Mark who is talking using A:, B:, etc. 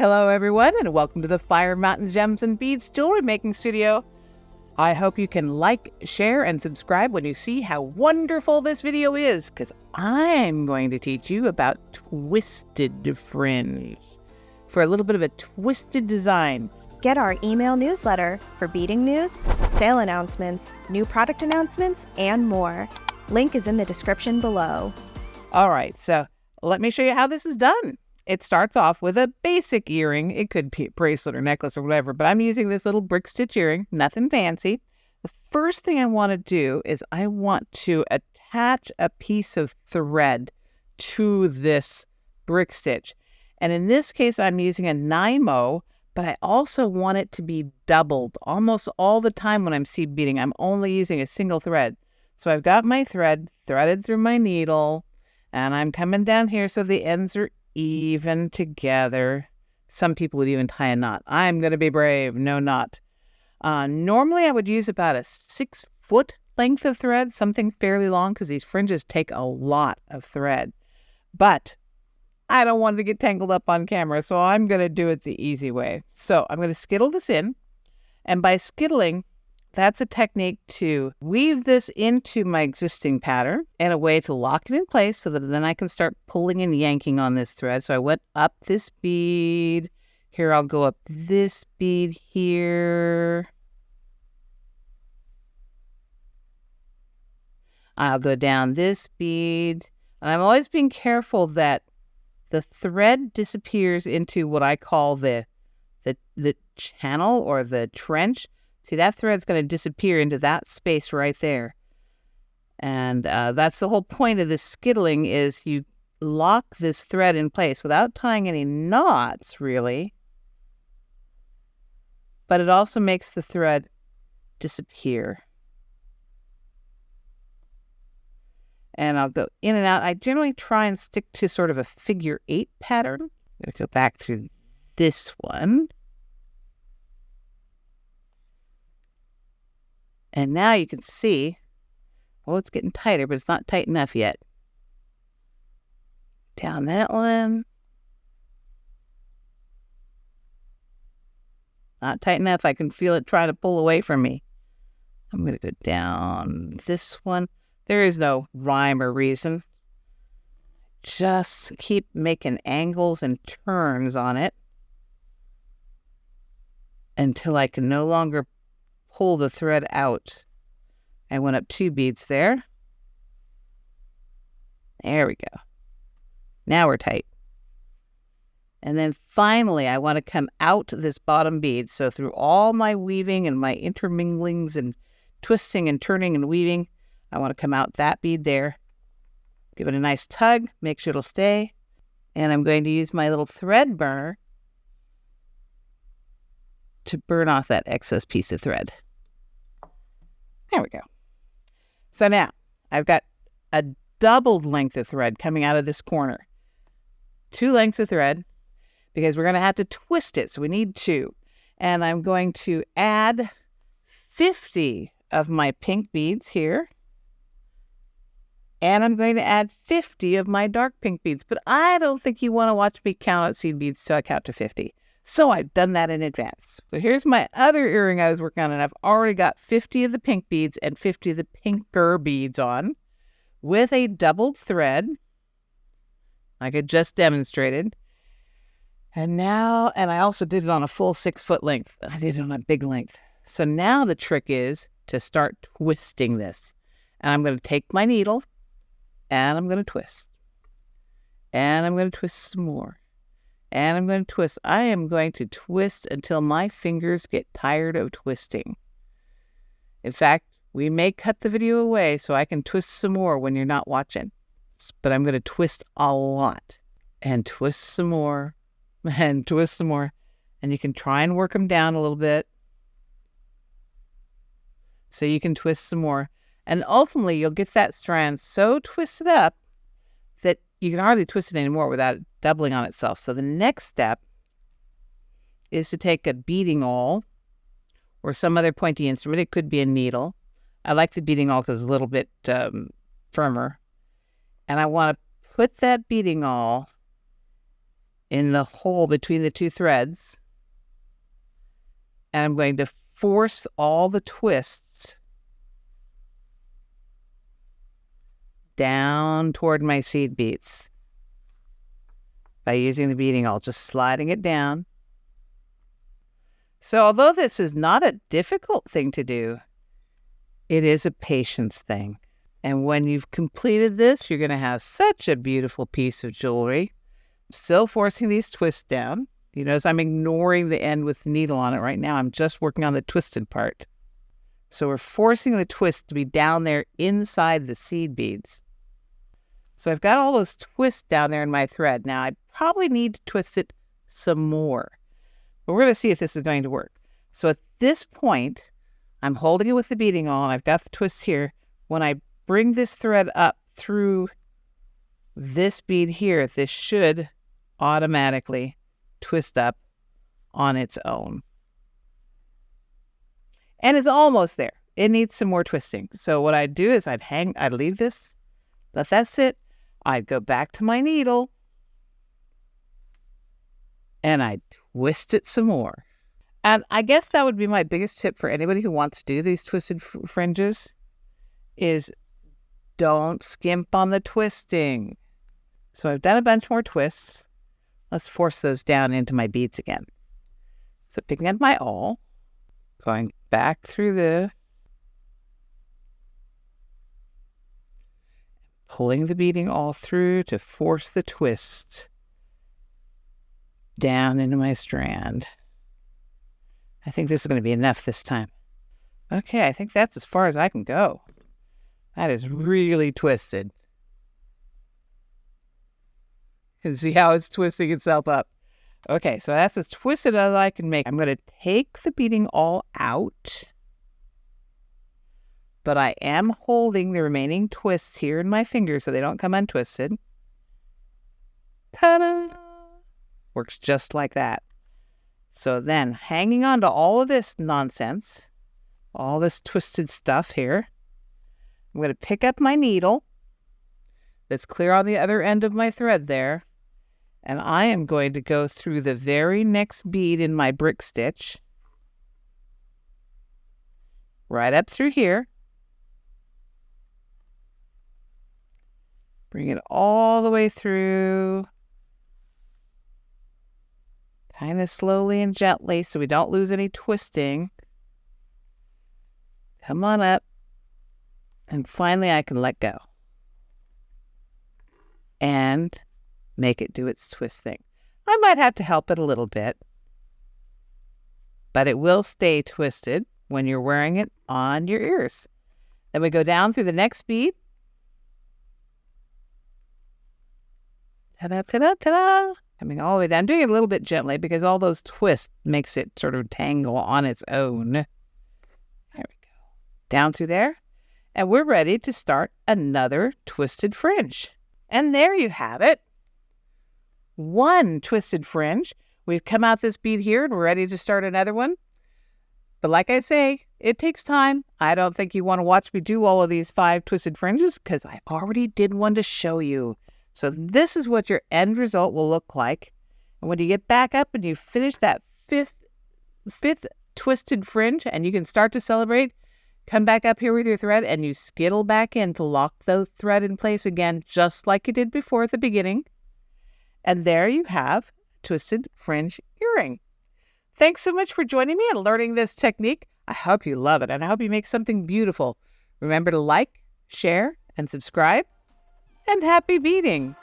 A: Hello everyone, and welcome to the Fire Mountain Gems and Beads jewelry making studio. I hope you can like, share, and subscribe when you see how wonderful this video is, because I'm going to teach you about twisted fringe for a little bit of a twisted design.
B: Get our email newsletter for beading news, sale announcements, new product announcements, and more. Link is in the description below.
A: All right, so let me show you how this is done. It starts off with a basic earring. It could be a bracelet or necklace or whatever, but I'm using this little brick stitch earring, nothing fancy. The first thing I want to do is I want to attach a piece of thread to this brick stitch. And in this case, I'm using a NYMO, but I also want it to be doubled. Almost all the time when I'm seed beading, I'm only using a single thread. So I've got my thread threaded through my needle, and I'm coming down here so the ends are even together. Some people would even tie a knot. I'm going to be brave. No knot. Normally, I would use about a 6-foot length of thread, something fairly long, because these fringes take a lot of thread. But I don't want it to get tangled up on camera, so I'm going to do it the easy way. So I'm going to skittle this in, and by skittling, that's a technique to weave this into my existing pattern and a way to lock it in place so that then I can start pulling and yanking on this thread. So I went up this bead. Here I'll go up this bead here. I'll go down this bead. And I'm always being careful that the thread disappears into what I call the channel or the trench. See, that thread's going to disappear into that space right there. And that's the whole point of this skittling, is you lock this thread in place without tying any knots, really. But it also makes the thread disappear. And I'll go in and out. I generally try and stick to sort of a figure 8 pattern. I'm going to go back through this one. And now you can see, well, it's getting tighter, but it's not tight enough yet. Down that one. Not tight enough. I can feel it trying to pull away from me. I'm going to go down this one. There is no rhyme or reason. Just keep making angles and turns on it until I can no longer pull the thread out. I went up 2 beads there. There we go. Now we're tight. And then finally, I want to come out this bottom bead. So through all my weaving and my interminglings and twisting and turning and weaving, I want to come out that bead there. Give it a nice tug, make sure it'll stay. And I'm going to use my little thread burner to burn off that excess piece of thread. There we go. So now I've got a doubled length of thread coming out of this corner. 2 lengths of thread, because we're going to have to twist it. So we need 2. And I'm going to add 50 of my pink beads here. And I'm going to add 50 of my dark pink beads. But I don't think you want to watch me count out seed beads till I count to 50. So I've done that in advance. So here's my other earring I was working on, and I've already got 50 of the pink beads and 50 of the pinker beads on with a doubled thread, like I just demonstrated. And I also did it on a full 6-foot length. I did it on a big length. So now the trick is to start twisting this. And I'm going to take my needle, and I'm going to twist. And I'm going to twist some more. And I'm going to twist. I am going to twist until my fingers get tired of twisting. In fact, we may cut the video away so I can twist some more when you're not watching. But I'm going to twist a lot. And twist some more. And twist some more. And you can try and work them down a little bit. So you can twist some more. And ultimately, you'll get that strand so twisted up that you can hardly twist it anymore without it doubling on itself. So the next step is to take a beading awl or some other pointy instrument. It could be a needle. I like the beading awl because it's a little bit firmer. And I want to put that beading awl in the hole between the two threads. And I'm going to force all the twists down toward my seed beads by using the beading awl, just sliding it down. So although this is not a difficult thing to do, it is a patience thing. And when you've completed this, you're going to have such a beautiful piece of jewelry. Still forcing these twists down. You notice I'm ignoring the end with the needle on it right now. I'm just working on the twisted part. So we're forcing the twist to be down there inside the seed beads. So I've got all those twists down there in my thread. Now I probably need to twist it some more. But we're going to see if this is going to work. So at this point, I'm holding it with the beading awl, and I've got the twists here. When I bring this thread up through this bead here, this should automatically twist up on its own. And it's almost there. It needs some more twisting. So what I'd do is I'd leave this, let that sit. I'd go back to my needle and I'd twist it some more. And I guess that would be my biggest tip for anybody who wants to do these twisted fringes is don't skimp on the twisting. So I've done a bunch more twists. Let's force those down into my beads again. So picking up my awl, going back through this, pulling the beading awl through to force the twist down into my strand. I think this is going to be enough this time. Okay, I think that's as far as I can go. That is really twisted. You can see how it's twisting itself up. Okay, so that's as twisted as I can make. I'm going to take the beading awl out, but I am holding the remaining twists here in my fingers so they don't come untwisted. Ta-da! Works just like that. So then, hanging on to all of this nonsense, all this twisted stuff here, I'm going to pick up my needle that's clear on the other end of my thread there, and I am going to go through the very next bead in my brick stitch, right up through here. Bring it all the way through, kind of slowly and gently so we don't lose any twisting. Come on up. And finally I can let go. And make it do its twist thing. I might have to help it a little bit, but it will stay twisted when you're wearing it on your ears. Then we go down through the next bead. Ta-da, ta-da, ta-da. Coming all the way down. Doing it a little bit gently because all those twists makes it sort of tangle on its own. There we go. Down through there. And we're ready to start another twisted fringe. And there you have it. One twisted fringe. We've come out this bead here and we're ready to start another one. But like I say, it takes time. I don't think you want to watch me do all of these 5 twisted fringes because I already did one to show you. So this is what your end result will look like. And when you get back up and you finish that fifth twisted fringe and you can start to celebrate, come back up here with your thread and you skittle back in to lock the thread in place again, just like you did before at the beginning. And there you have twisted fringe earring. Thanks so much for joining me and learning this technique. I hope you love it and I hope you make something beautiful. Remember to like, share, and subscribe. And happy beading!